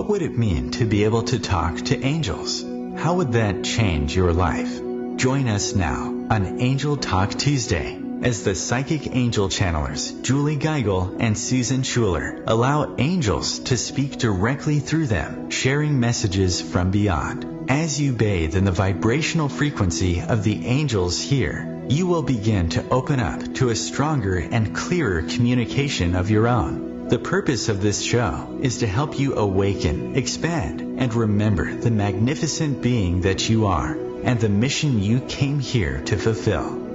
would it mean to be able to talk to angels? How would that change your life? Join us now on Angel Talk Tuesday as the psychic angel channelers Julie Geigel and Susan Schuler allow angels to speak directly through them, sharing messages from beyond. As you bathe in the vibrational frequency of the angels here, you will begin to open up to a stronger and clearer communication of your own. The purpose of this show is to help you awaken, expand, and remember the magnificent being that you are and the mission you came here to fulfill.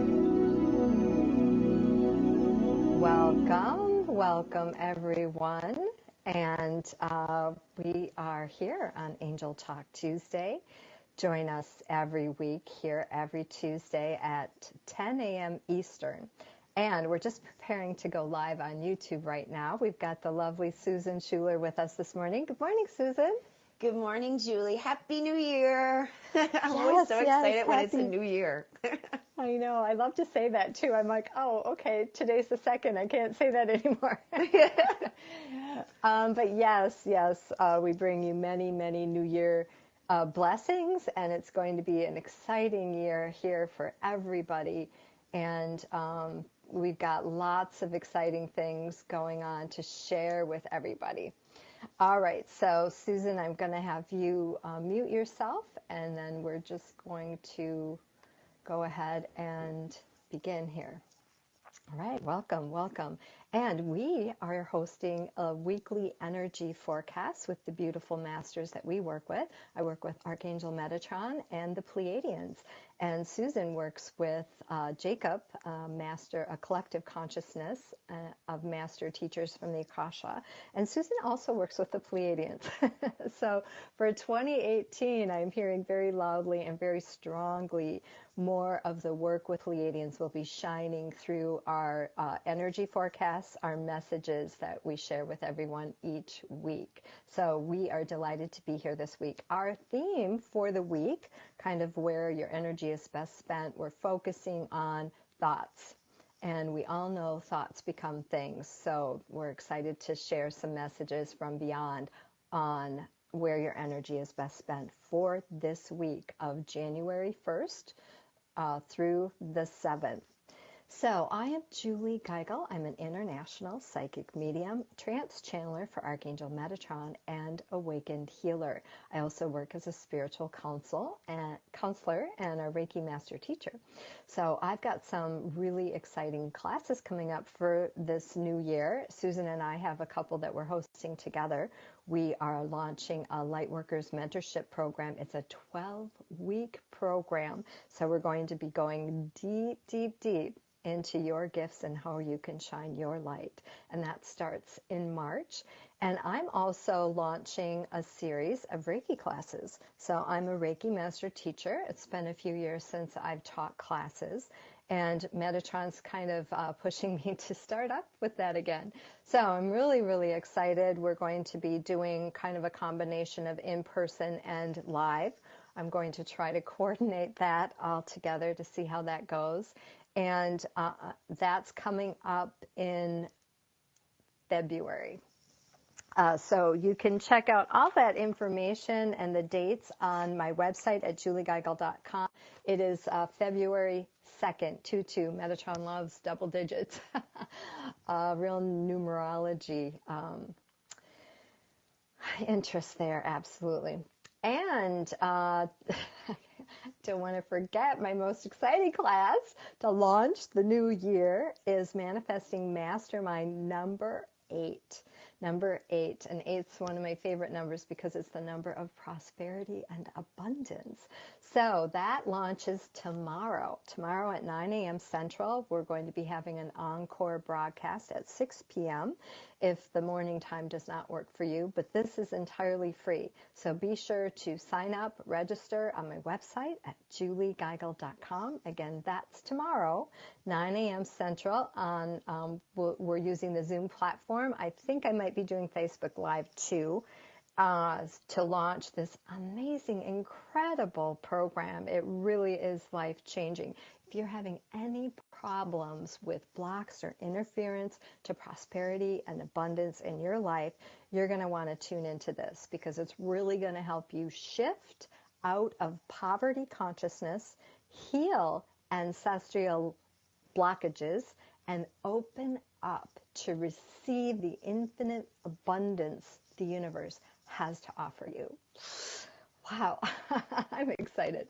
Welcome everyone, and we are here on Angel Talk Tuesday. Join us every week here every Tuesday at 10 a.m. Eastern. And we're just preparing to go live on YouTube right now. We've got the lovely Susan Schuler with us this morning. Good morning, Susan. Good morning, Julie. Happy New Year. I'm always so excited when it's a new year. I know. I love to say that, too. I'm like, oh, okay, today's the 2nd. I can't say that anymore. But yes, we bring you many, many New Year blessings, and it's going to be an exciting year here for everybody. And we've got lots of exciting things going on to share with everybody. All right, so Susan, I'm going to have you mute yourself, and then we're just going to go ahead and begin here. All right, welcome. And we are hosting a weekly energy forecast with the beautiful masters that we work with. I work with Archangel Metatron and the Pleiadians. And Susan works with Jacob, a collective consciousness of master teachers from the Akasha. And Susan also works with the Pleiadians. So for 2018, I'm hearing very loudly and very strongly more of the work with Pleiadians will be shining through our energy forecasts, our messages that we share with everyone each week. So we are delighted to be here this week. Our theme for the week, kind of where your energy is best spent, we're focusing on thoughts. And we all know thoughts become things. So we're excited to share some messages from beyond on where your energy is best spent for this week of January 1st. Through the 7th. So I am Julie Geigel. I'm an international psychic medium, trance channeler for Archangel Metatron, and awakened healer. I also work as a spiritual counselor and a Reiki master teacher. So I've got some really exciting classes coming up for this new year. Susan and I have a couple that we're hosting together. We are launching a Lightworkers Mentorship Program. It's a 12-week program. So we're going to be going deep into your gifts and how you can shine your light. And that starts in March. And I'm also launching a series of Reiki classes. So I'm a Reiki master teacher. It's been a few years since I've taught classes. And Metatron's kind of pushing me to start up with that again. So I'm really, really excited. We're going to be doing kind of a combination of in-person and live. I'm going to try to coordinate that all together to see how that goes. And that's coming up in February. So you can check out all that information and the dates on my website at juliegeigel.com. It is February 2nd, 22. Metatron loves double digits. Real numerology interest there, absolutely. And don't want to forget my most exciting class to launch the new year is Manifesting Mastermind number 8. Number 8, and 8's one of my favorite numbers because it's the number of prosperity and abundance. So that launches tomorrow. Tomorrow at 9 a.m. Central, we're going to be having an encore broadcast at 6 p.m. if the morning time does not work for you, but this is entirely free. So be sure to sign up, register on my website at juliegeigel.com. Again, that's tomorrow, 9 a.m. Central. We're using the Zoom platform. I think I might be doing Facebook Live too. to launch this amazing, incredible program. It really is life-changing. If you're having any problems with blocks or interference to prosperity and abundance in your life, you're going to want to tune into this, because it's really going to help you shift out of poverty consciousness, heal ancestral blockages, and open up to receive the infinite abundance the universe has to offer you. Wow, I'm excited.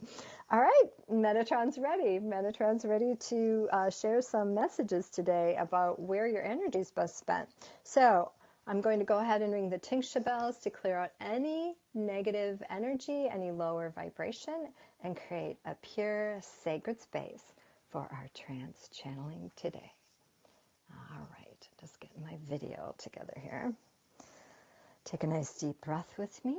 All right, Metatron's ready. Metatron's ready to share some messages today about where your energy is best spent. So I'm going to go ahead and ring the tingsha bells to clear out any negative energy, any lower vibration, and create a pure, sacred space for our trance channeling today. All right, just getting my video together here. Take a nice deep breath with me.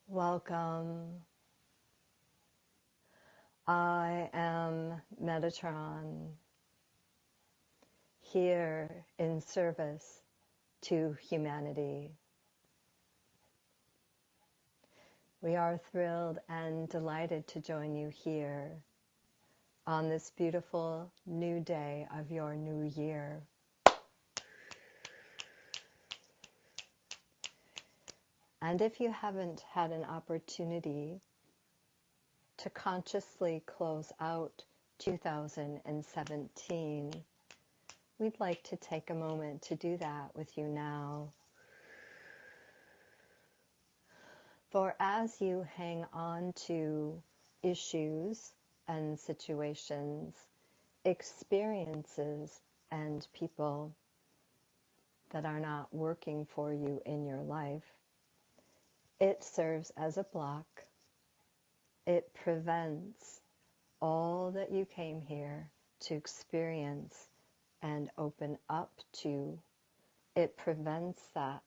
Welcome. I am Metatron, here in service to humanity. We are thrilled and delighted to join you here on this beautiful new day of your new year. And if you haven't had an opportunity to consciously close out 2017, we'd like to take a moment to do that with you now. For as you hang on to issues and situations, experiences and people that are not working for you in your life, it serves as a block. It prevents all that you came here to experience and open up to. It prevents that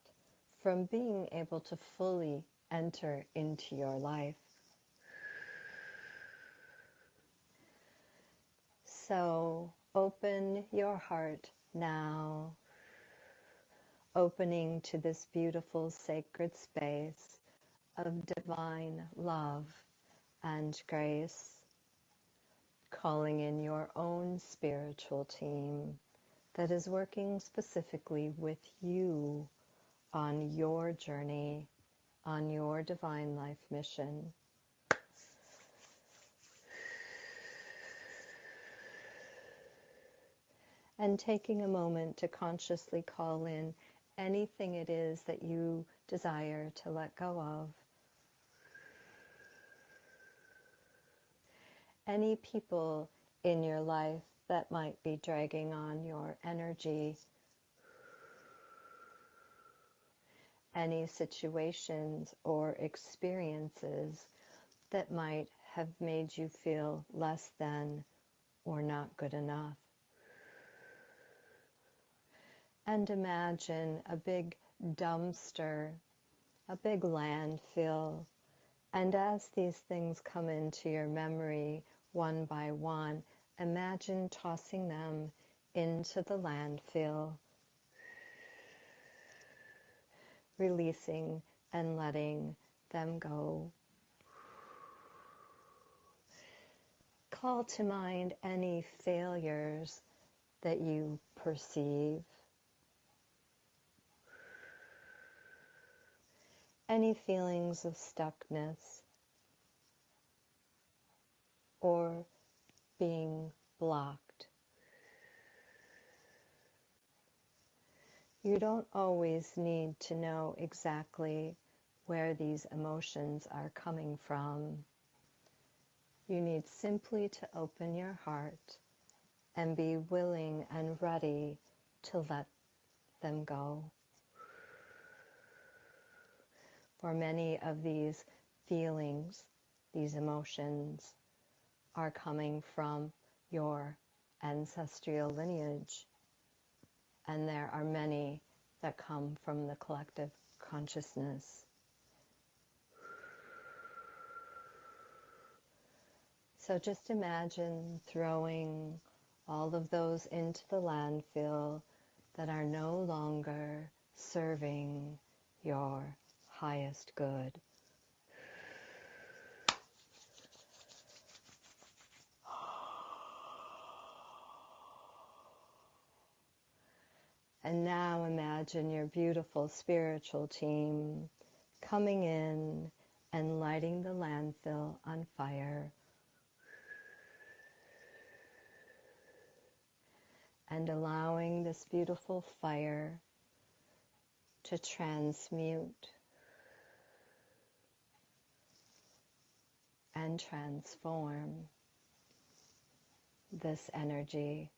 from being able to fully enter into your life. So open your heart now, opening to this beautiful sacred space of divine love and grace, calling in your own spiritual team that is working specifically with you on your journey, on your divine life mission. And taking a moment to consciously call in anything it is that you desire to let go of. Any people in your life that might be dragging on your energy. Any situations or experiences that might have made you feel less than or not good enough. And imagine a big dumpster, a big landfill, and as these things come into your memory one by one, imagine tossing them into the landfill, releasing and letting them go. Call to mind any failures that you perceive, any feelings of stuckness or being blocked. You don't always need to know exactly where these emotions are coming from. You need simply to open your heart and be willing and ready to let them go. For many of these feelings, these emotions, are coming from your ancestral lineage, and there are many that come from the collective consciousness. So just imagine throwing all of those into the landfill that are no longer serving your highest good. And now imagine your beautiful spiritual team coming in and lighting the landfill on fire, and allowing this beautiful fire to transmute and transform this energy.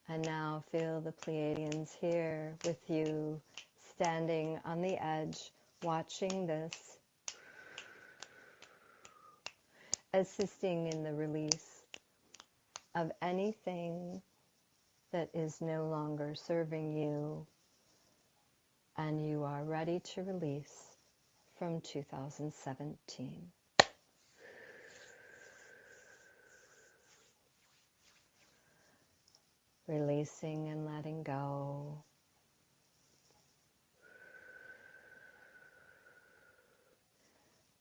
And now feel the Pleiadians here with you, standing on the edge, watching this, assisting in the release of anything that is no longer serving you, and you are ready to release from 2017. Releasing and letting go.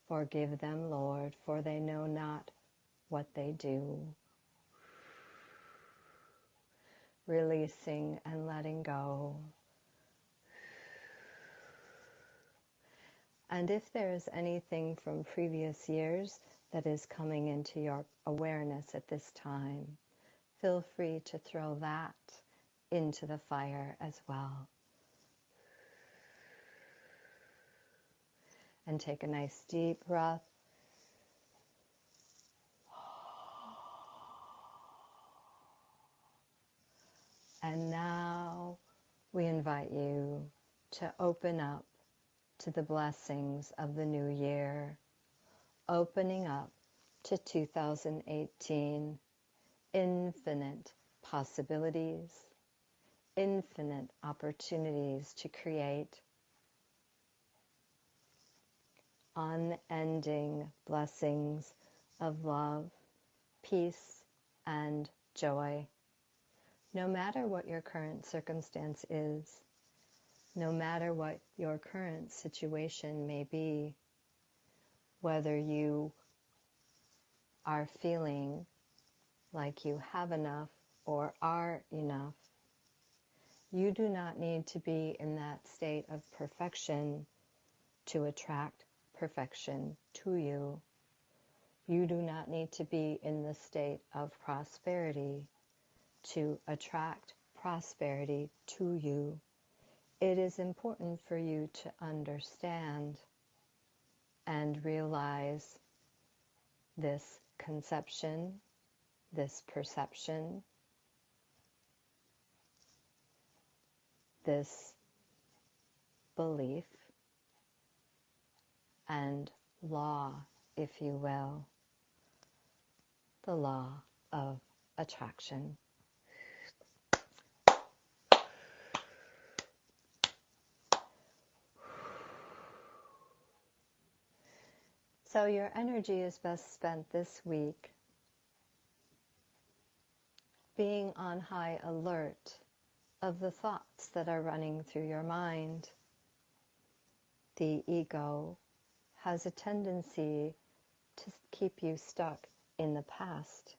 Forgive them, Lord, for they know not what they do. Releasing and letting go. And if there is anything from previous years that is coming into your awareness at this time, feel free to throw that into the fire as well. And take a nice deep breath. And now we invite you to open up to the blessings of the new year, opening up to 2018, infinite possibilities, infinite opportunities to create, unending blessings of love, peace, and joy. No matter what your current circumstance is, no matter what your current situation may be, whether you are feeling like you have enough or are enough, you do not need to be in that state of perfection to attract perfection to you. You do not need to be in the state of prosperity to attract prosperity to you. It is important for you to understand and realize this conception, this perception, this belief and law, if you will, the law of attraction. So your energy is best spent this week being on high alert of the thoughts that are running through your mind. The ego has a tendency to keep you stuck in the past.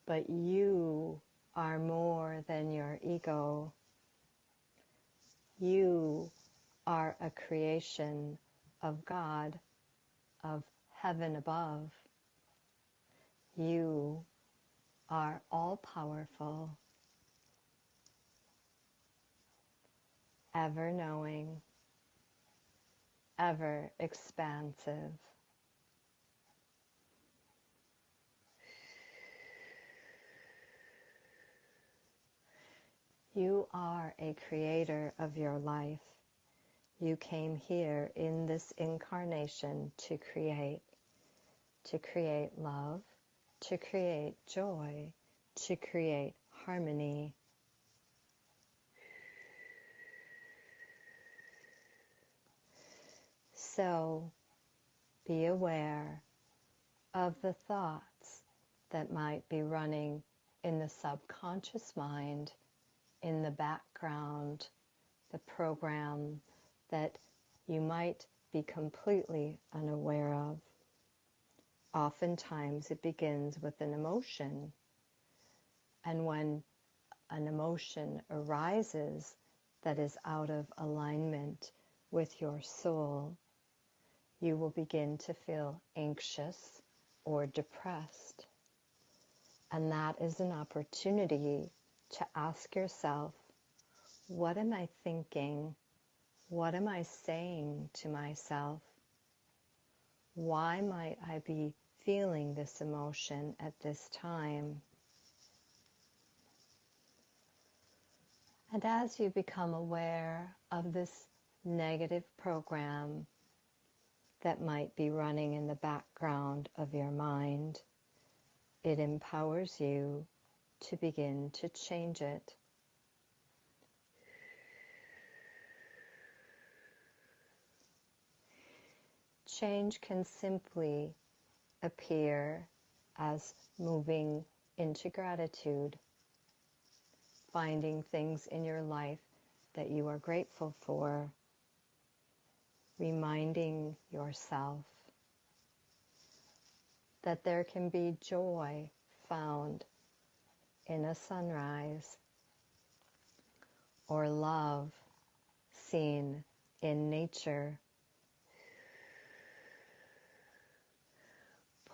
But you are more than your ego. You are a creation of God, of heaven above. You are all-powerful, ever-knowing, ever-expansive. You are a creator of your life. You came here in this incarnation to create love, to create joy, to create harmony. So be aware of the thoughts that might be running in the subconscious mind, in the background, the program that you might be completely unaware of. Oftentimes it begins with an emotion, and when an emotion arises that is out of alignment with your soul, you will begin to feel anxious or depressed. And that is an opportunity to ask yourself, what am I thinking? What am I saying to myself? Why might I be feeling this emotion at this time? And as you become aware of this negative program that might be running in the background of your mind, it empowers you to begin to change it. Change can simply appear as moving into gratitude, finding things in your life that you are grateful for, reminding yourself that there can be joy found in a sunrise, or love seen in nature.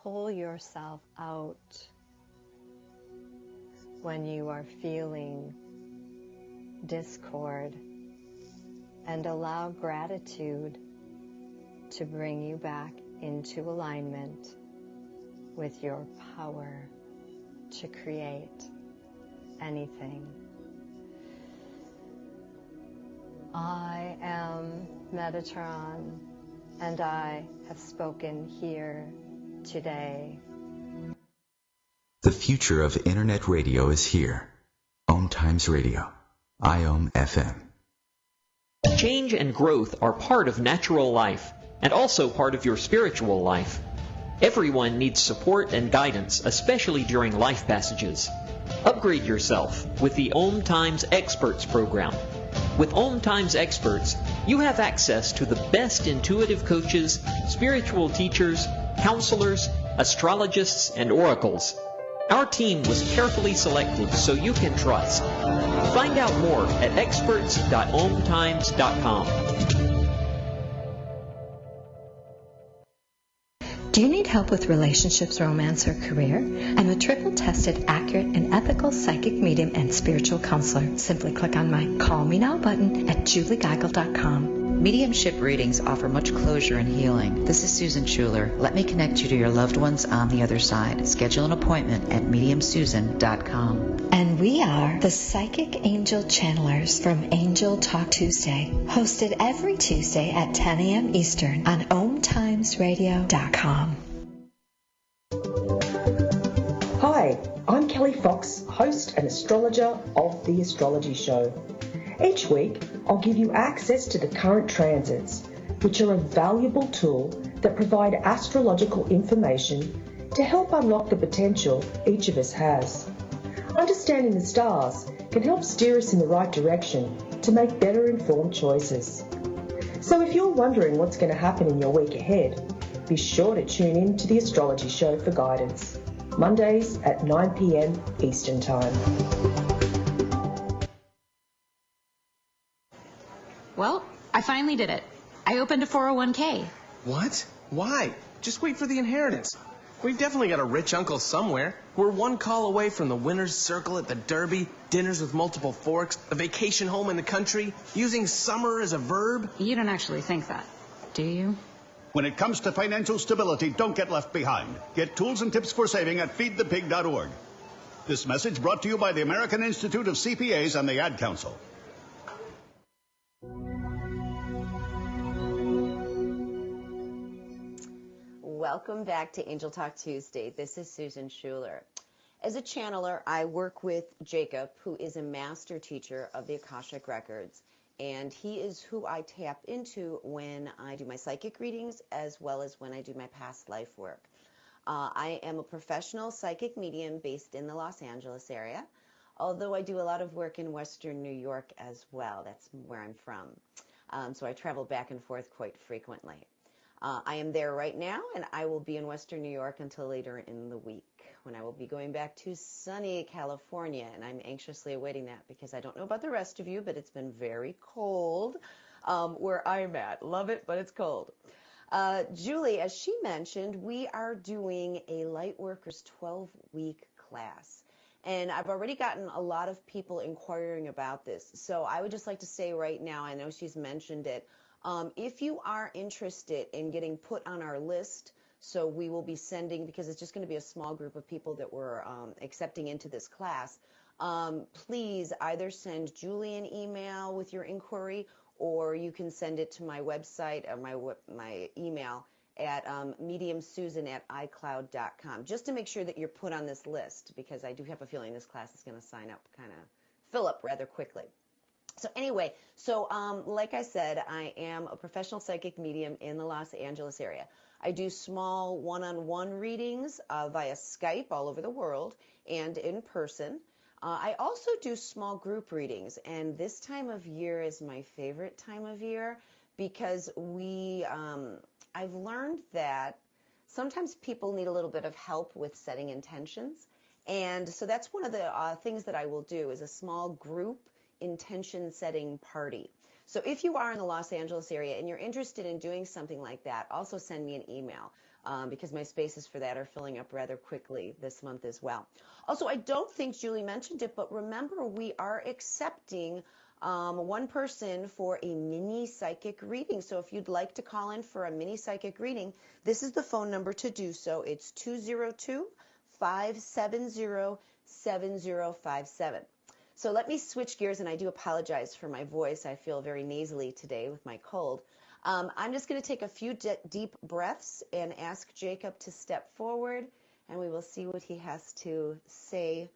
Pull yourself out when you are feeling discord and allow gratitude to bring you back into alignment with your power to create anything. I am Metatron, and I have spoken here today. The future of Internet radio is here. OMTimes Radio. IOM FM. Change and growth are part of natural life and also part of your spiritual life. Everyone needs support and guidance, especially during life passages. Upgrade yourself with the OMTimes Experts program. With OMTimes Experts, you have access to the best intuitive coaches, spiritual teachers, counselors, astrologists, and oracles. Our team was carefully selected so you can trust. Find out more at experts.omtimes.com. Do you need help with relationships, romance, or career? I'm a triple-tested, accurate, and ethical psychic medium and spiritual counselor. Simply click on my Call Me Now button at juliegeigel.com. Mediumship readings offer much closure and healing. This is Susan Schuler. Let me connect you to your loved ones on the other side. Schedule an appointment at mediumsusan.com. And we are the Psychic Angel Channelers from Angel Talk Tuesday, hosted every Tuesday at 10 a.m. Eastern on OMTimesRadio.com. Hi, I'm Kelly Fox, host and astrologer of The Astrology Show. Each week, I'll give you access to the current transits, which are a valuable tool that provide astrological information to help unlock the potential each of us has. Understanding the stars can help steer us in the right direction to make better informed choices. So if you're wondering what's going to happen in your week ahead, be sure to tune in to The Astrology Show for guidance, Mondays at 9 p.m. Eastern Time. Well, I finally did it. I opened a 401k. What? Why? Just wait for the inheritance. We've definitely got a rich uncle somewhere. We're one call away from the winner's circle at the Derby, dinners with multiple forks, a vacation home in the country, using summer as a verb. You don't actually think that, do you? When it comes to financial stability, don't get left behind. Get tools and tips for saving at feedthepig.org. This message brought to you by the American Institute of CPAs and the Ad Council. Welcome back to Angel Talk Tuesday. This is Susan Schuler. As a channeler, I work with Jacob, who is a master teacher of the Akashic Records, and he is who I tap into when I do my psychic readings as well as when I do my past life work. I am a professional psychic medium based in the Los Angeles area, although I do a lot of work in Western New York as well. That's where I'm from. So I travel back and forth quite frequently. I am there right now, and I will be in Western New York until later in the week, when I will be going back to sunny California, and I'm anxiously awaiting that because I don't know about the rest of you, but it's been very cold where I'm at. Love it, but it's cold. Julie, as she mentioned, we are doing a Lightworkers 12-week class, and I've already gotten a lot of people inquiring about this, so I would just like to say right now, I know she's mentioned it, if you are interested in getting put on our list, so we will be sending, because it's just going to be a small group of people that we're accepting into this class, please either send Julie an email with your inquiry, or you can send it to my website or my email at mediumsusan@icloud.com, just to make sure that you're put on this list, because I do have a feeling this class is going to fill up rather quickly. So anyway, like I said, I am a professional psychic medium in the Los Angeles area. I do small one-on-one readings via Skype all over the world and in person. I also do small group readings, and this time of year is my favorite time of year because I've learned that sometimes people need a little bit of help with setting intentions, and so that's one of the things that I will do is a small group intention setting party. So if you are in the Los Angeles area and you're interested in doing something like that, also send me an email because my spaces for that are filling up rather quickly this month as well. Also, I don't think Julie mentioned it, but remember we are accepting one person for a mini psychic reading. So if you'd like to call in for a mini psychic reading, this is the phone number to do so. It's 202-570-7057. So let me switch gears, and I do apologize for my voice. I feel very nasally today with my cold. I'm just going to take a few deep breaths and ask Jacob to step forward, and we will see what he has to say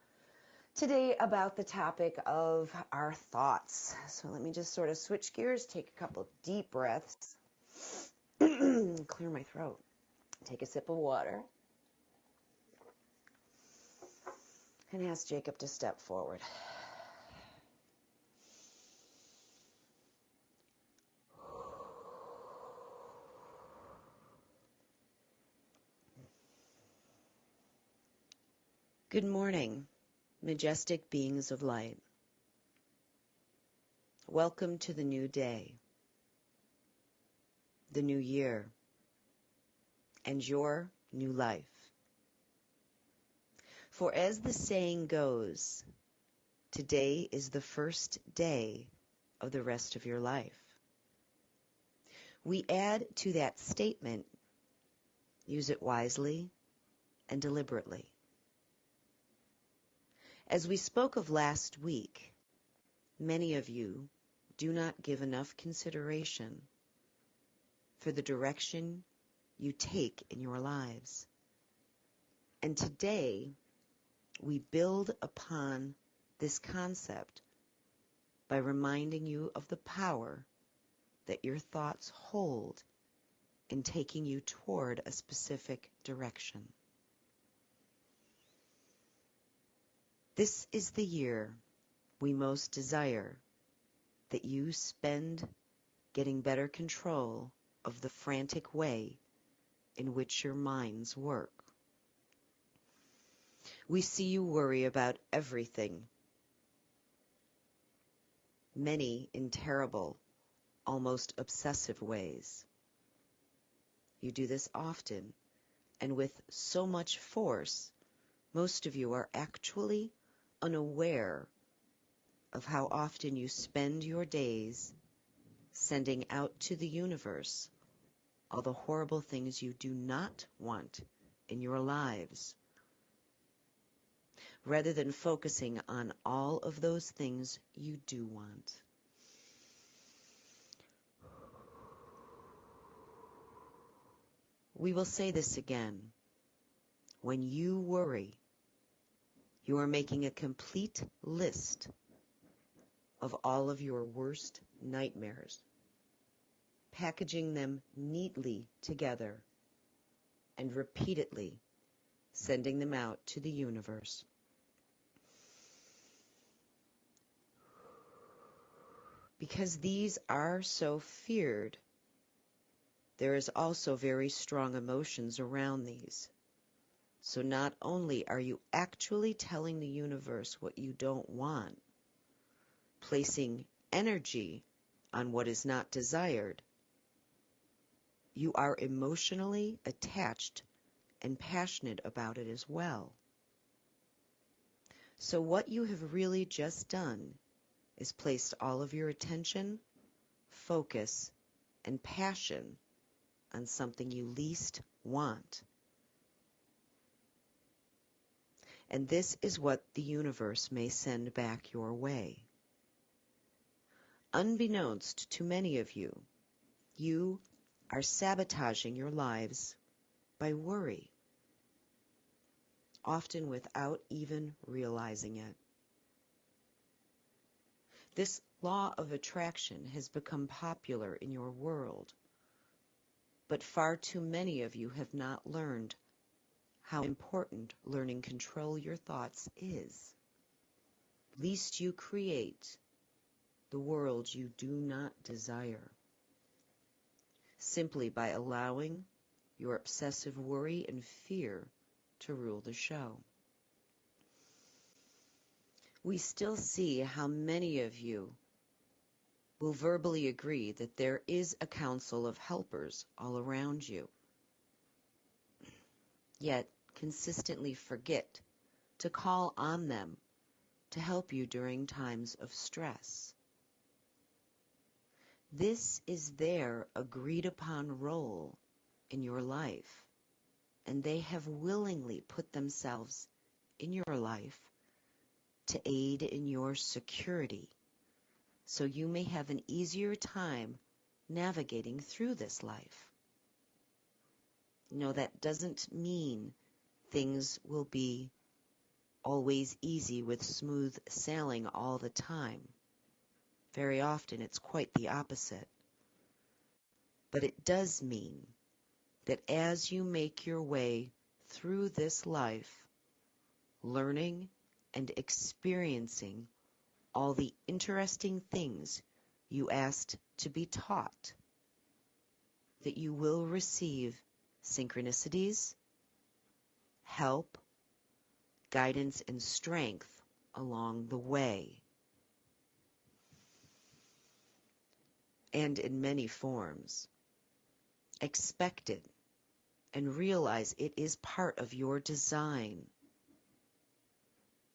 today about the topic of our thoughts. So let me just sort of switch gears, take a couple deep breaths, clear my throat, take a sip of water, and ask Jacob to step forward. Good morning, majestic beings of light. Welcome to the new day, the new year, and your new life. For as the saying goes, today is the first day of the rest of your life. We add to that statement, use it wisely and deliberately. As we spoke of last week, many of you do not give enough consideration for the direction you take in your lives. And today, we build upon this concept by reminding you of the power that your thoughts hold in taking you toward a specific direction. This is the year we most desire that you spend getting better control of the frantic way in which your minds work. We see you worry about everything, many in terrible, almost obsessive ways. You do this often, and with so much force, most of you are actually unaware of how often you spend your days sending out to the universe all the horrible things you do not want in your lives, rather than focusing on all of those things you do want. We will say this again. When you worry, you are making a complete list of all of your worst nightmares, packaging them neatly together, and repeatedly sending them out to the universe. Because these are so feared, there is also very strong emotions around these. So not only are you actually telling the universe what you don't want, placing energy on what is not desired, you are emotionally attached and passionate about it as well. So what you have really just done is placed all of your attention, focus, and passion on something you least want. And this is what the universe may send back your way. Unbeknownst to many of you, you are sabotaging your lives by worry, often without even realizing it. This law of attraction has become popular in your world, but far too many of you have not learned how important learning control your thoughts is, lest you create the world you do not desire, simply by allowing your obsessive worry and fear to rule the show. We still see how many of you will verbally agree that there is a council of helpers all around you, yet consistently forget to call on them to help you during times of stress. This is their agreed upon role in your life, and they have willingly put themselves in your life to aid in your security, so you may have an easier time navigating through this life. No, that doesn't mean things will be always easy with smooth sailing all the time. Very often it's quite the opposite. But it does mean that as you make your way through this life, learning and experiencing all the interesting things you asked to be taught, that you will receive synchronicities, help, guidance, and strength along the way, and in many forms. Expect it and realize it is part of your design.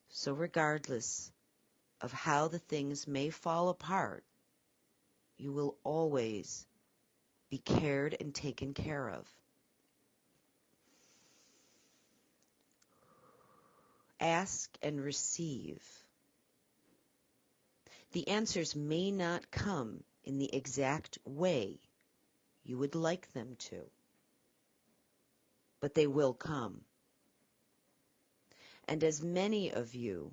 So regardless of how the things may fall apart, you will always be cared and taken care of. Ask and receive. The answers may not come in the exact way you would like them to, but they will come. And as many of you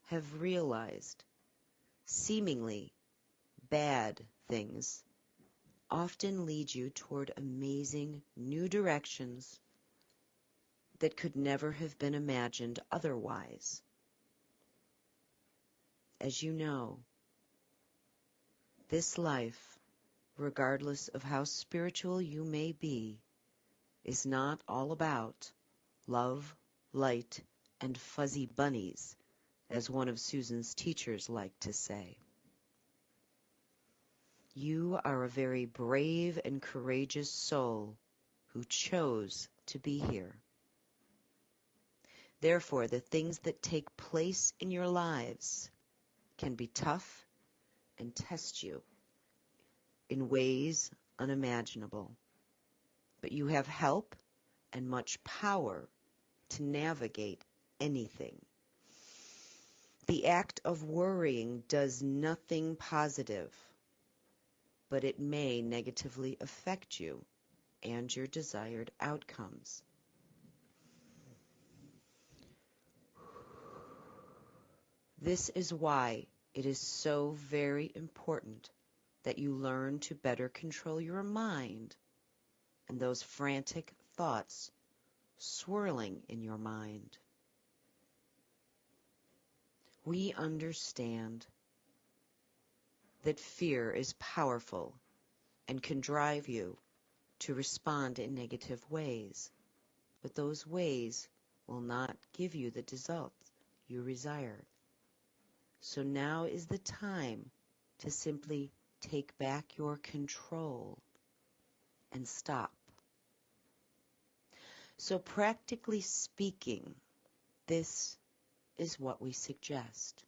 have realized, seemingly bad things often lead you toward amazing new directions that could never have been imagined otherwise. As you know, this life, regardless of how spiritual you may be, is not all about love, light, and fuzzy bunnies, as one of Susan's teachers liked to say. You are a very brave and courageous soul who chose to be here. Therefore, the things that take place in your lives can be tough and test you in ways unimaginable. But you have help and much power to navigate anything. The act of worrying does nothing positive, but it may negatively affect you and your desired outcomes. This is why it is so very important that you learn to better control your mind and those frantic thoughts swirling in your mind. We understand that fear is powerful and can drive you to respond in negative ways, but those ways will not give you the results you desire. So now is the time to simply take back your control and stop. So practically speaking, this is what we suggest.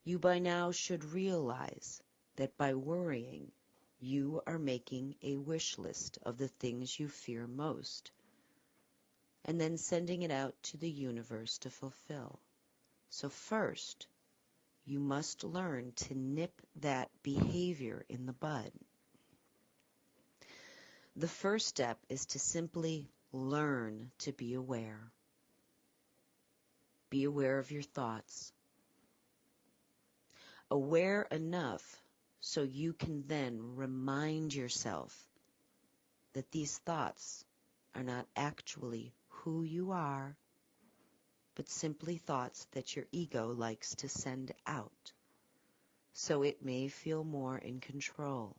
You by now should realize that by worrying, you are making a wish list of the things you fear most, and then sending it out to the universe to fulfill. So first, you must learn to nip that behavior in the bud. The first step is to simply learn to be aware. Be aware of your thoughts. Aware enough so you can then remind yourself that these thoughts are not actually who you are, but simply thoughts that your ego likes to send out, so it may feel more in control.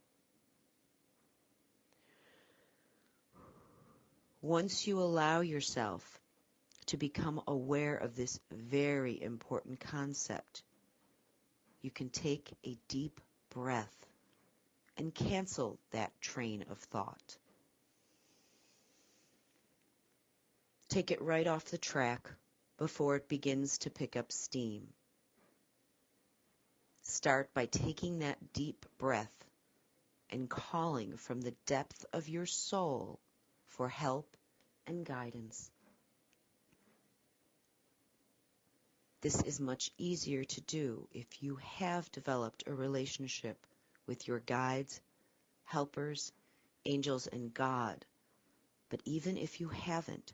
Once you allow yourself to become aware of this very important concept, you can take a deep breath and cancel that train of thought. Take it right off the track before it begins to pick up steam. Start by taking that deep breath and calling from the depth of your soul for help and guidance. This is much easier to do if you have developed a relationship with your guides, helpers, angels, and God. But even if you haven't,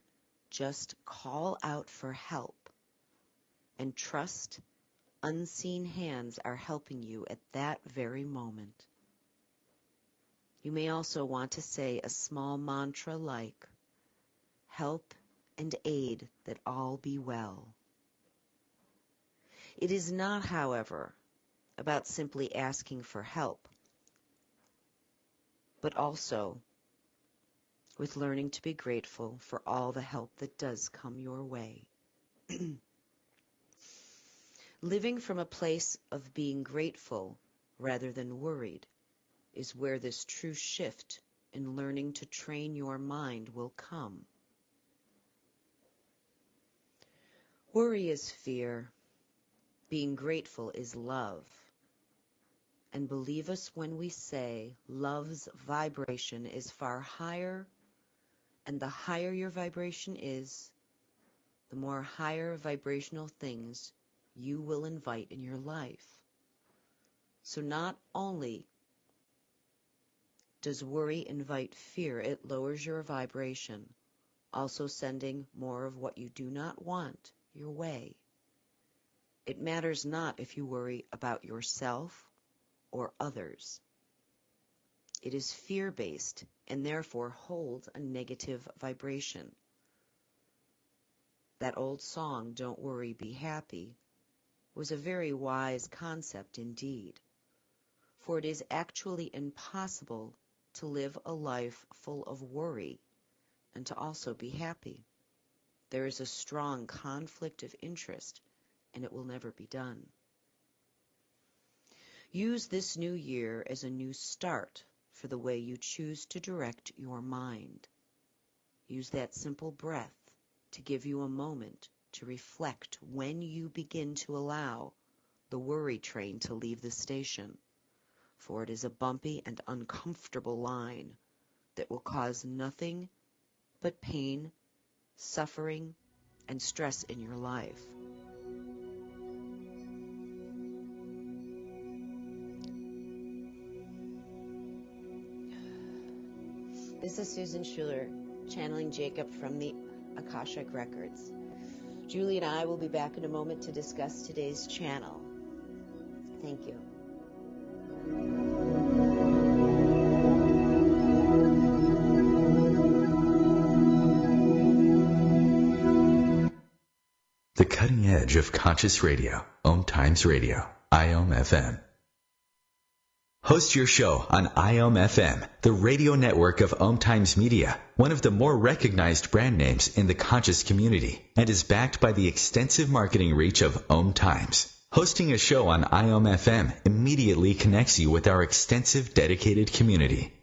just call out for help and trust unseen hands are helping you at that very moment. You may also want to say a small mantra like, "Help and aid that all be well." It is not, however, about simply asking for help, but also with learning to be grateful for all the help that does come your way. Living from a place of being grateful rather than worried is where this true shift in learning to train your mind will come. Worry is fear. Being grateful is love. And believe us when we say love's vibration is far higher, and the higher your vibration is, the more higher vibrational things you will invite in your life. So not only does worry invite fear, it lowers your vibration, also sending more of what you do not want your way. It matters not if you worry about yourself or others. It is fear-based and therefore holds a negative vibration. That old song, "Don't Worry, Be Happy," was a very wise concept indeed, for it is actually impossible to live a life full of worry and to also be happy. There is a strong conflict of interest, and it will never be done. Use this new year as a new start for the way you choose to direct your mind. Use that simple breath to give you a moment to reflect when you begin to allow the worry train to leave the station, for it is a bumpy and uncomfortable line that will cause nothing but pain, suffering, and stress in your life. This is Susan Schuler, channeling Jacob from the Akashic Records. Julie and I will be back in a moment to discuss today's channel. Thank you. The cutting edge of conscious radio, OMTimes Radio, IOM FM. Host your show on IOM FM, the radio network of OMTimes Media, one of the more recognized brand names in the conscious community, and is backed by the extensive marketing reach of OMTimes. Hosting a show on IOM FM immediately connects you with our extensive dedicated community.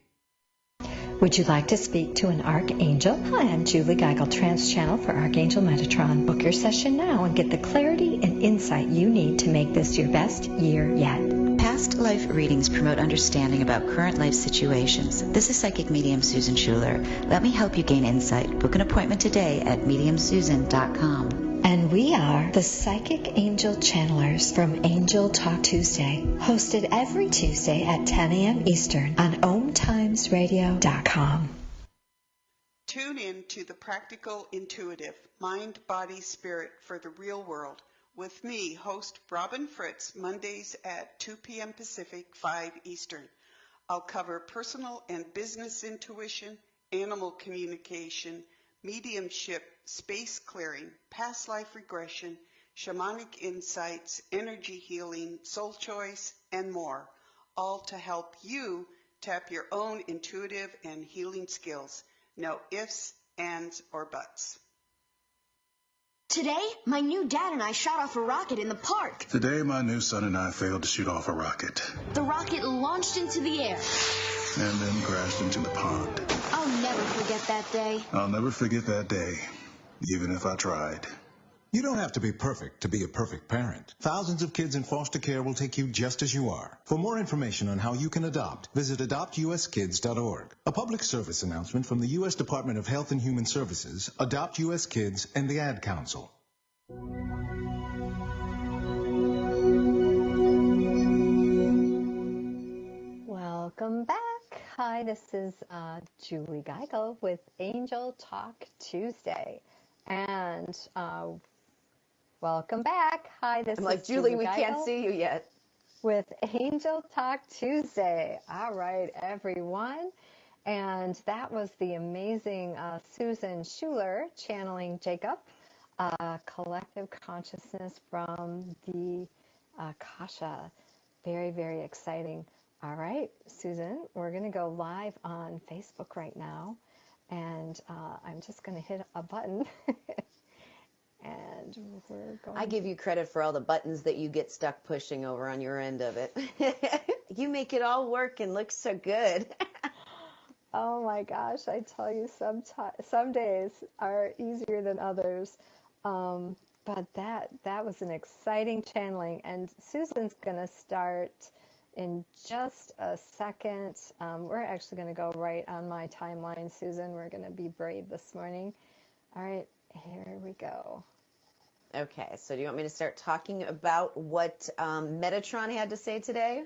Would you like to speak to an archangel? Hi, I'm Julie Geigel, Trance Channel for Archangel Metatron. Book your session now and get the clarity and insight you need to make this your best year yet. Past life readings promote understanding about current life situations. This is psychic medium Susan Schuler. Let me help you gain insight. Book an appointment today at mediumsusan.com. And we are the Psychic Angel Channelers from Angel Talk Tuesday, hosted every Tuesday at 10 a.m. Eastern on OMTimesRadio.com. Tune in to the Practical Intuitive, Mind, Body, Spirit for the Real World with me, host Robin Fritz, Mondays at 2 p.m. Pacific, 5 Eastern. I'll cover personal and business intuition, animal communication, mediumship, space clearing, past life regression, shamanic insights, energy healing, soul choice, and more, all to help you tap your own intuitive and healing skills. No ifs, ands, or buts. Today, my new dad and I shot off a rocket in the park. Today, my new son and I failed to shoot off a rocket. The rocket launched into the air. And then crashed into the pond. I'll never forget that day. I'll never forget that day, even if I tried. You don't have to be perfect to be a perfect parent. Thousands of kids in foster care will take you just as you are. For more information on how you can adopt, visit adoptuskids.org. A public service announcement from the U.S. Department of Health and Human Services, Adopt U.S. Kids, and the Ad Council. Welcome back. Hi, this is Julie Geigel with Angel Talk Tuesday. And welcome back. Hi, this is Julie, we Geigel can't see you yet. With Angel Talk Tuesday. All right, everyone. And that was the amazing Susan Schuler channeling Jacob, collective consciousness from the Akasha. Very, very exciting. All right, Susan, we're going to go live on Facebook right now. And I'm just going to hit a button. And we're going. I give you credit for all the buttons that you get stuck pushing over on your end of it. You make it all work and look so good. Oh my gosh, I tell you, some days are easier than others. But that was an exciting channeling. And Susan's going to start in just a second. We're actually going to go right on my timeline, Susan. We're going to be brave this morning. All right, here we go. Okay, so do you want me to start talking about what Metatron had to say today?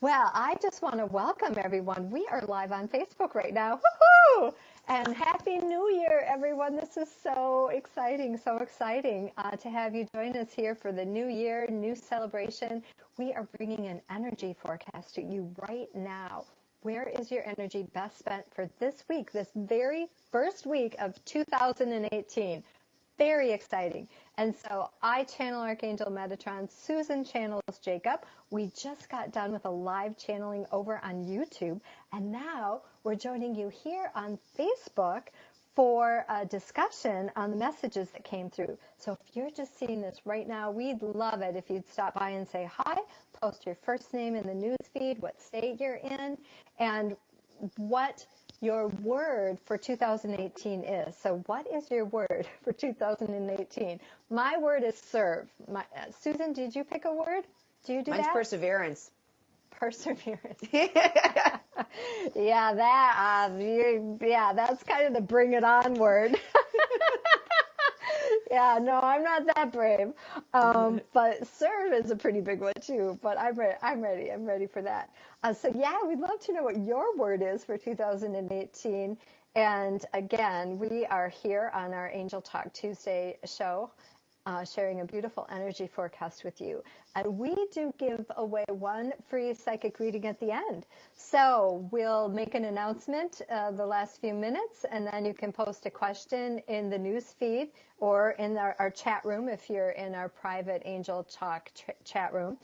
Well, I just want to welcome everyone. We are live on Facebook right now. Woohoo! And Happy New Year, everyone. This is so exciting to have you join us here for the new year, new celebration. We are bringing an energy forecast to you right now. Where is your energy best spent for this week, this very first week of 2018? Very exciting. And so I channel Archangel Metatron. Susan channels Jacob. We just got done with a live channeling over on YouTube. And now we're joining you here on Facebook for a discussion on the messages that came through. So if you're just seeing this right now, we'd love it if you'd stop by and say hi, post your first name in the news feed, what state you're in, and what your word for 2018 is. So what is your word for 2018? My word is serve. Susan, did you pick a word? Do you do Mine's that? Perseverance. Perseverance. Yeah, that's kind of the bring it on word. Yeah, no, I'm not that brave. But serve is a pretty big one too. But I'm ready. I'm ready for that. So yeah, we'd love to know what your word is for 2018. And again, we are here on our Angel Talk Tuesday show, sharing a beautiful energy forecast with you. And we do give away one free psychic reading at the end. So we'll make an announcement the last few minutes, and then you can post a question in the news feed or in our chat room if you're in our private Angel Talk chat room.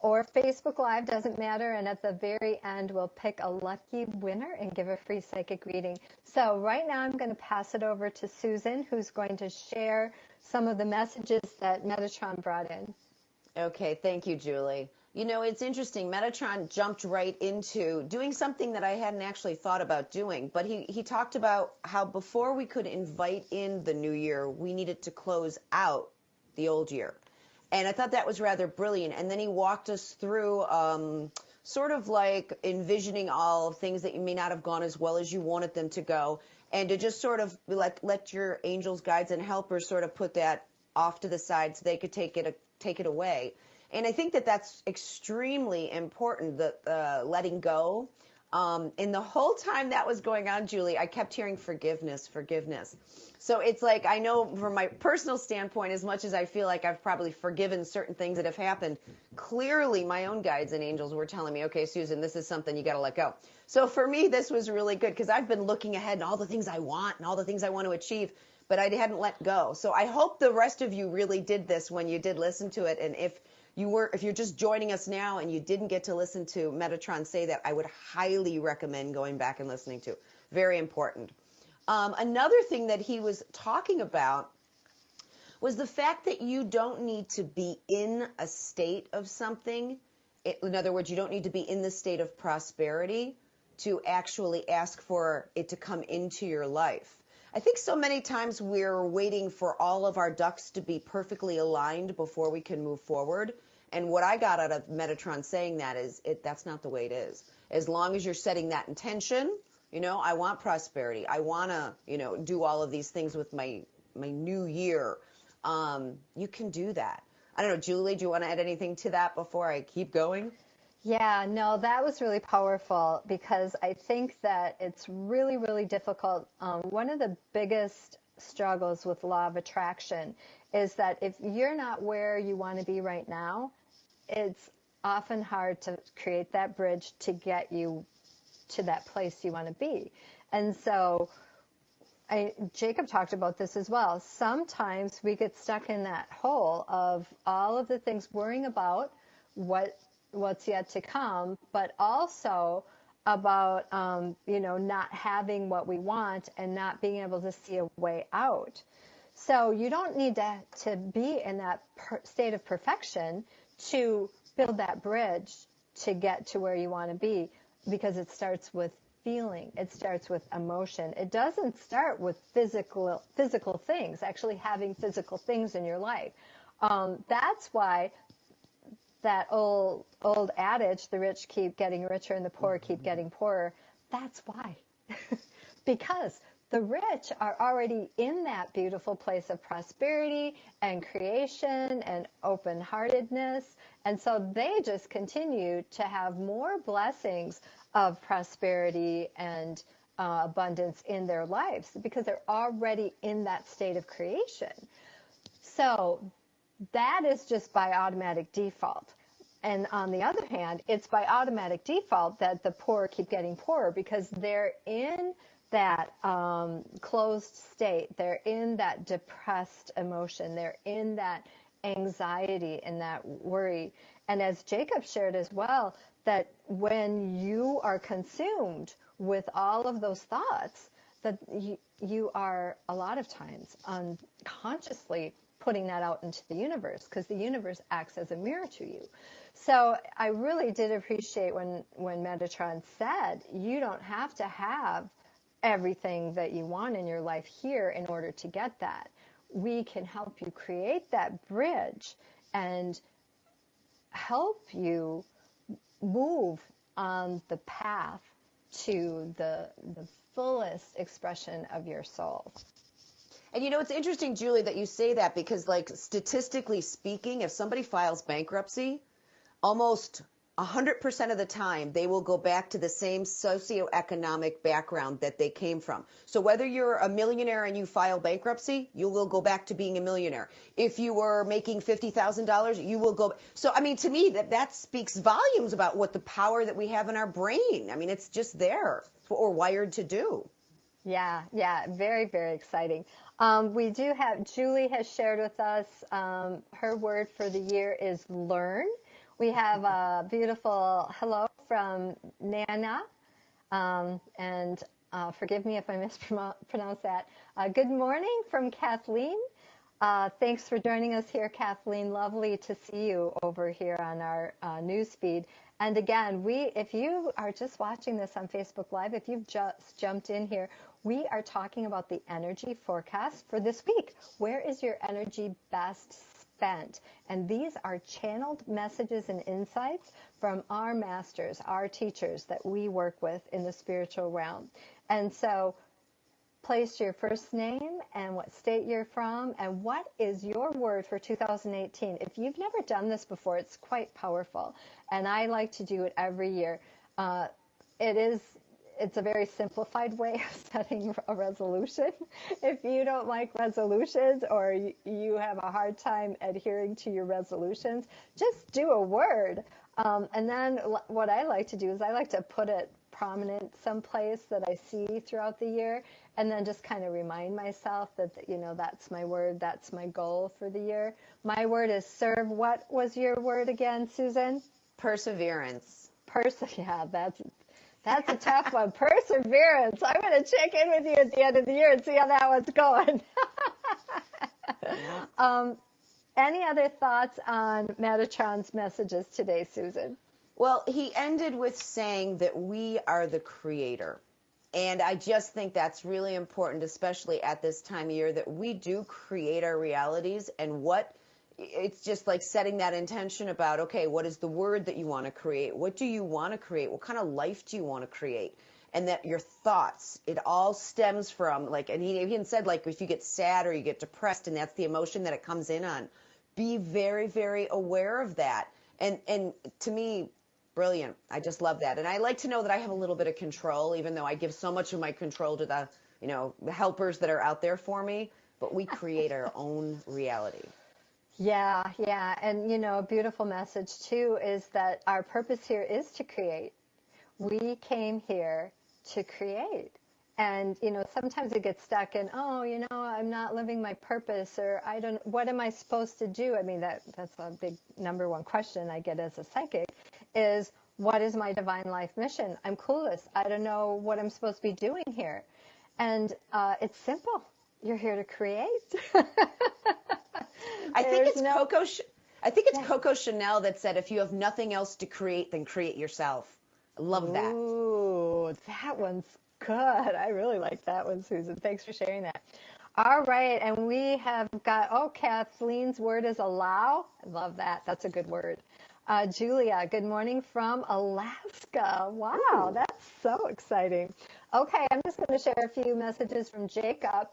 Or Facebook Live, doesn't matter. And at the very end, we'll pick a lucky winner and give a free psychic reading. So right now, I'm going to pass it over to Susan, who's going to share some of the messages that Metatron brought in. Okay, thank you, Julie. You know, it's interesting. Metatron jumped right into doing something that I hadn't actually thought about doing. But he talked about how before we could invite in the new year, we needed to close out the old year. And I thought that was rather brilliant. And then he walked us through sort of like envisioning all things that you may not have gone as well as you wanted them to go. And to just sort of let your angels, guides, and helpers sort of put that off to the side so they could take it away. And I think that that's extremely important, the letting go. And the whole time that was going on, Julie, I kept hearing forgiveness, forgiveness. So it's like, I know from my personal standpoint, as much as I feel like I've probably forgiven certain things that have happened, clearly my own guides and angels were telling me, okay, Susan, this is something you got to let go. So for me, this was really good because I've been looking ahead and all the things I want and all the things I want to achieve, but I hadn't let go. So I hope the rest of you really did this when you did listen to it. And if you're just joining us now and you didn't get to listen to Metatron say that, I would highly recommend going back and listening to. Very important. Another thing that he was talking about was the fact that you don't need to be in a state of something. In other words, you don't need to be in the state of prosperity to actually ask for it to come into your life. I think so many times we're waiting for all of our ducks to be perfectly aligned before we can move forward. And what I got out of Metatron saying that is that's not the way it is. As long as you're setting that intention, you know, I want prosperity. I want to, you know, do all of these things with my new year. You can do that. I don't know, Julie, do you want to add anything to that before I keep going? Yeah, no, that was really powerful because I think that it's really, really difficult. One of the biggest struggles with law of attraction is that if you're not where you want to be right now, it's often hard to create that bridge to get you to that place you want to be. And so Jacob talked about this as well. Sometimes we get stuck in that hole of all of the things worrying about what's yet to come, but also about, not having what we want and not being able to see a way out. So you don't need to be in that state of perfection to build that bridge to get to where you want to be, because it starts with feeling. It starts with emotion. It doesn't start with physical things, actually having physical things in your life. That's why that old adage, the rich keep getting richer and the poor keep getting poorer, that's why. Because the rich are already in that beautiful place of prosperity and creation and open-heartedness. And so they just continue to have more blessings of prosperity and abundance in their lives because they're already in that state of creation. So that is just by automatic default. And on the other hand, it's by automatic default that the poor keep getting poorer because they're in that closed state. They're in that depressed emotion. They're in that anxiety and that worry. And as Jacob shared as well, that when you are consumed with all of those thoughts, that you are a lot of times unconsciously putting that out into the universe because the universe acts as a mirror to you. So I really did appreciate when Metatron said you don't have to have everything that you want in your life here in order to get that. We can help you create that bridge and help you move on the path to the fullest expression of your soul. And you know, it's interesting, Julie, that you say that because, like, statistically speaking, if somebody files bankruptcy, almost 100% of the time, they will go back to the same socioeconomic background that they came from. So whether you're a millionaire and you file bankruptcy, you will go back to being a millionaire. If you were making $50,000, you will go. So, I mean, to me, that speaks volumes about what the power that we have in our brain. I mean, it's just there. It's what we're wired to do. Yeah, very, very exciting. We do have, Julie has shared with us, her word for the year is learn. We have a beautiful hello from Nana, and forgive me if I mispronounce that. Good morning from Kathleen. Thanks for joining us here, Kathleen. Lovely to see you over here on our news feed. And again, if you are just watching this on Facebook Live, if you've just jumped in here, we are talking about the energy forecast for this week. Where is your energy best spent? And these are channeled messages and insights from our masters, our teachers that we work with in the spiritual realm. And so place your first name and what state you're from and what is your word for 2018. If you've never done this before, it's quite powerful. And I like to do it every year. It's a very simplified way of setting a resolution. If you don't like resolutions or you have a hard time adhering to your resolutions, just do a word. And then what I like to do is I like to put it prominent someplace that I see throughout the year, and then just kind of remind myself that, that's my word, that's my goal for the year. My word is serve. What was your word again, Susan? Perseverance. Yeah, that's a tough one. Perseverance. I'm going to check in with you at the end of the year and see how that one's going. Any other thoughts on Metatron's messages today, Susan? Well, he ended with saying that we are the creator. And I just think that's really important, especially at this time of year, that we do create our realities. And it's just like setting that intention about, okay, what is the word that you want to create? What do you want to create? What kind of life do you want to create? And that your thoughts, it all stems from, like, and he even said, like, if you get sad or you get depressed and that's the emotion that it comes in on, be very, very aware of that. And to me, brilliant. I just love that. And I like to know that I have a little bit of control, even though I give so much of my control to the, the helpers that are out there for me, but we create our own reality. Yeah. And, a beautiful message, too, is that our purpose here is to create. We came here to create. And, sometimes it gets stuck in, I'm not living my purpose, or what am I supposed to do? I mean, that's a big number one question I get as a psychic is, what is my divine life mission? I'm clueless. I don't know what I'm supposed to be doing here. And it's simple. You're here to create. I think it's Coco Chanel that said, if you have nothing else to create, then create yourself. I love that. Ooh, that one's good. I really like that one, Susan. Thanks for sharing that. All right, and we have got, Kathleen's word is allow. I love that. That's a good word. Julia, good morning from Alaska. Wow, Ooh. That's so exciting. Okay, I'm just going to share a few messages from Jacob.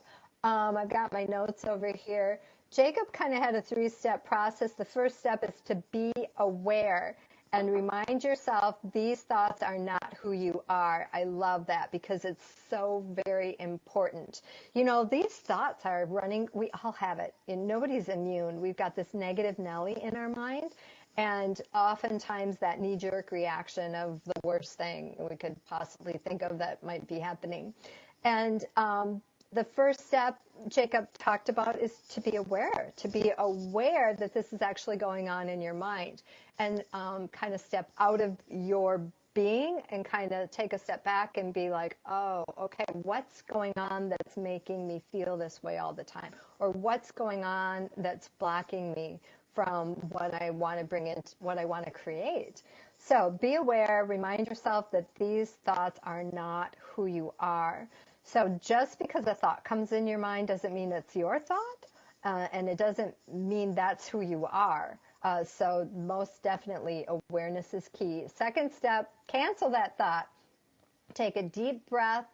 I've got my notes over here. Jacob kind of had a 3-step process. The first step is to be aware and remind yourself these thoughts are not who you are. I love that because it's so very important. These thoughts are running. We all have it, and nobody's immune. We've got this negative Nelly in our mind. And oftentimes that knee-jerk reaction of the worst thing we could possibly think of that might be happening. And the first step Jacob talked about is to be aware that this is actually going on in your mind, and kind of step out of your being and kind of take a step back and be like, oh, okay, what's going on that's making me feel this way all the time? Or what's going on that's blocking me from what I want to bring in, what I want to create? So be aware, remind yourself that these thoughts are not who you are. So just because a thought comes in your mind doesn't mean it's your thought, and it doesn't mean that's who you are. So most definitely awareness is key. Second step, cancel that thought. Take a deep breath,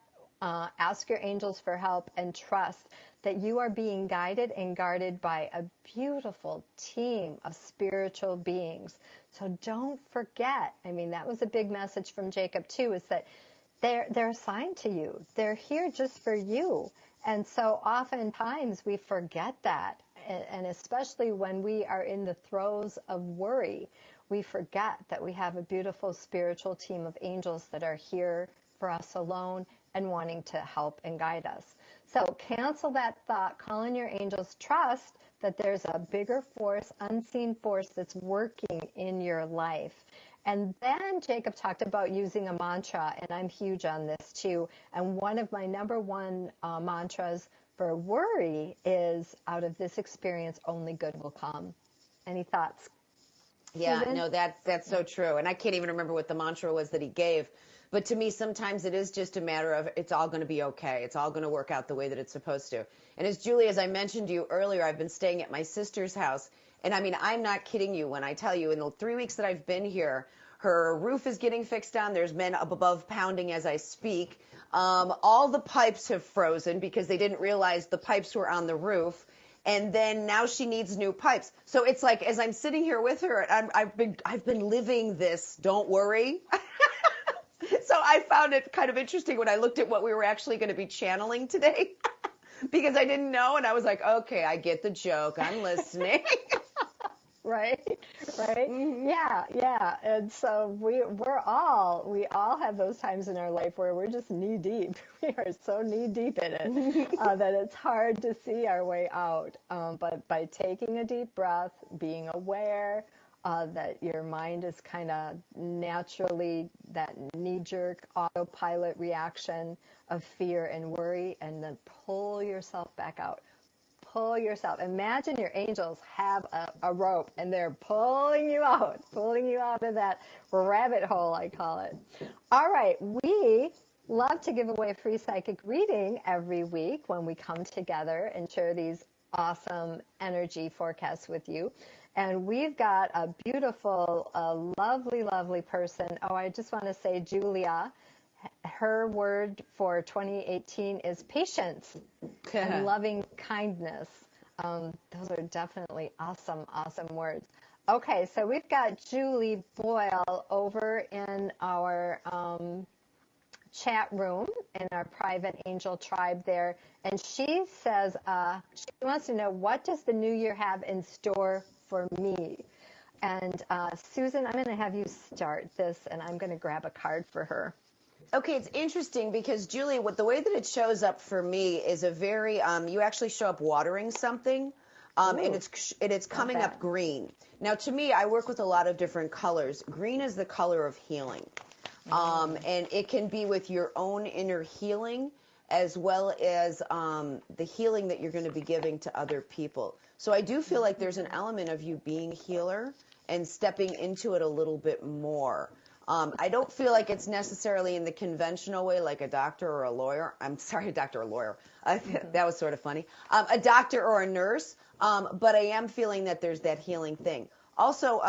ask your angels for help, and trust that you are being guided and guarded by a beautiful team of spiritual beings. So don't forget. I mean, that was a big message from Jacob too, is that they're assigned to you. They're here just for you. And so oftentimes we forget that. And especially when we are in the throes of worry, we forget that we have a beautiful spiritual team of angels that are here for us alone and wanting to help and guide us. So cancel that thought, call in your angels, trust that there's a bigger force, unseen force that's working in your life. And then Jacob talked about using a mantra, and I'm huge on this too. And one of my number one mantras for worry is, out of this experience, only good will come. Any thoughts? Yeah, Susan? no, that's so true. And I can't even remember what the mantra was that he gave. But to me, sometimes it is just a matter of it's all going to be okay. It's all going to work out the way that it's supposed to. And as Julie, as I mentioned to you earlier, I've been staying at my sister's house. And I mean, I'm not kidding you when I tell you in the 3 weeks that I've been here, her roof is getting fixed on. There's men up above pounding as I speak. All the pipes have frozen because they didn't realize the pipes were on the roof. And then now she needs new pipes. So it's like, as I'm sitting here with her, I've been living this, don't worry. So I found it kind of interesting when I looked at what we were actually going to be channeling today, because I didn't know. And I was like, okay, I get the joke. I'm listening. Right. Yeah. And so we all have those times in our life where we're just knee deep. We are so knee deep in it that it's hard to see our way out. But by taking a deep breath, being aware that your mind is kind of naturally that knee-jerk autopilot reaction of fear and worry, and then pull yourself back out. Pull yourself. Imagine your angels have a rope and they're pulling you out of that rabbit hole, I call it. All right. We love to give away a free psychic reading every week when we come together and share these awesome energy forecasts with you. And we've got a beautiful, lovely, lovely person. Oh, I just want to say, Julia, her word for 2018 is patience and loving kindness. Those are definitely awesome, awesome words. Okay, so we've got Julie Boyle over in our chat room in our private angel tribe there. And she says she wants to know, what does the new year have in store for me? And Susan, I'm going to have you start this, and I'm going to grab a card for her. Okay, it's interesting because, Julie, the way that it shows up for me is a very, you actually show up watering something, and it's coming up green. Now, to me, I work with a lot of different colors. Green is the color of healing, and it can be with your own inner healing as well as the healing that you're going to be giving to other people. So I do feel like there's an element of you being healer and stepping into it a little bit more. I don't feel like it's necessarily in the conventional way, like a doctor or a lawyer. I'm sorry, a doctor or a lawyer. That was sort of funny. A doctor or a nurse. But I am feeling that there's that healing thing. Also,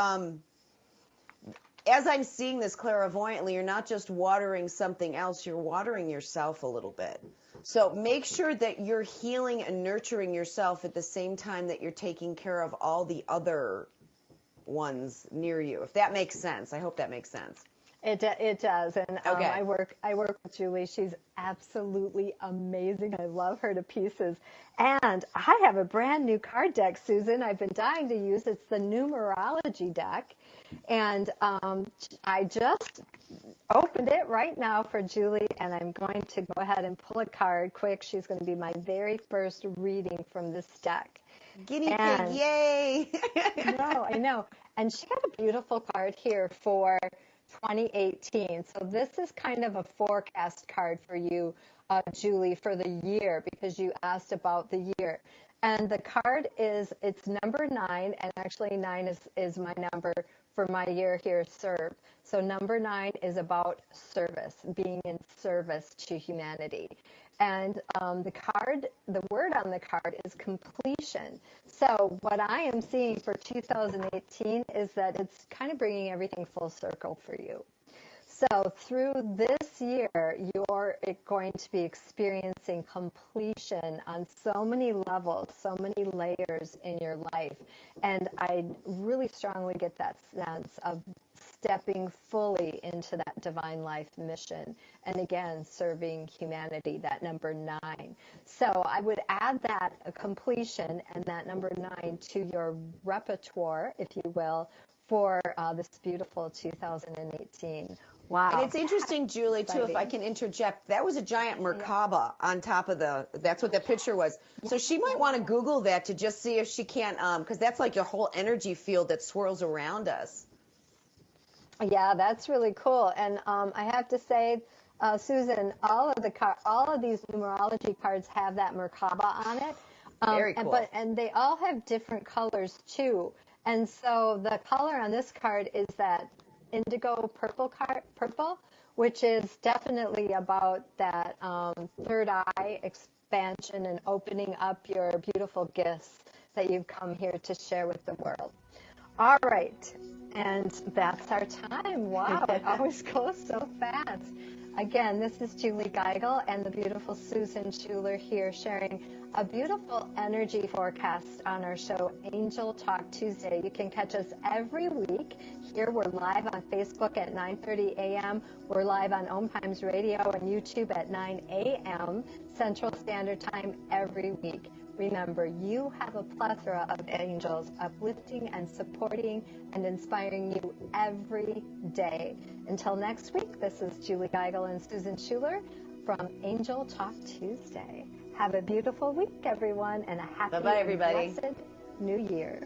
as I'm seeing this clairvoyantly, you're not just watering something else, you're watering yourself a little bit. So make sure that you're healing and nurturing yourself at the same time that you're taking care of all the other ones near you, if that makes sense. I hope that makes sense. It does, and I work with Julie. She's absolutely amazing. I love her to pieces. And I have a brand new card deck, Susan, I've been dying to use. It's the numerology deck, and I just opened it right now for Julie, and I'm going to go ahead and pull a card quick. She's going to be my very first reading from this deck. Guinea pig, yay! I know. And she got a beautiful card here for 2018. So this is kind of a forecast card for you, Julie, for the year, because you asked about the year. And the card it's number 9, and actually 9 is my number for my year here served. So number 9 is about service, being in service to humanity. And the word on the card is completion. So what I am seeing for 2018 is that it's kind of bringing everything full circle for you. So through this year, you're going to be experiencing completion on so many levels, so many layers in your life. And I really strongly get that sense of stepping fully into that divine life mission. And again, serving humanity, that number 9. So I would add that completion and that number 9 to your repertoire, if you will, for this beautiful 2018. Wow. And it's interesting, Julie, too, if I can interject, that was a giant Merkaba on top of that's what the picture was. So she might want to Google that to just see if she can, because that's like a whole energy field that swirls around us. Yeah, that's really cool. And I have to say, Susan, all of these numerology cards have that Merkaba on it. Very cool. And they all have different colors too. And so the color on this card is that indigo purple, which is definitely about that third eye expansion and opening up your beautiful gifts that you've come here to share with the world. All right. And that's our time. Wow, it always goes so fast. Again, this is Julie Geigel and the beautiful Susan Schuler here sharing a beautiful energy forecast on our show, Angel Talk Tuesday. You can catch us every week. Here we're live on Facebook at 9:30 a.m. We're live on OMTimes Radio and YouTube at 9 a.m. Central Standard Time every week. Remember, you have a plethora of angels uplifting and supporting and inspiring you every day. Until next week, this is Julie Geigel and Susan Schuler from Angel Talk Tuesday. Have a beautiful week, everyone, and a happy and blessed New Year.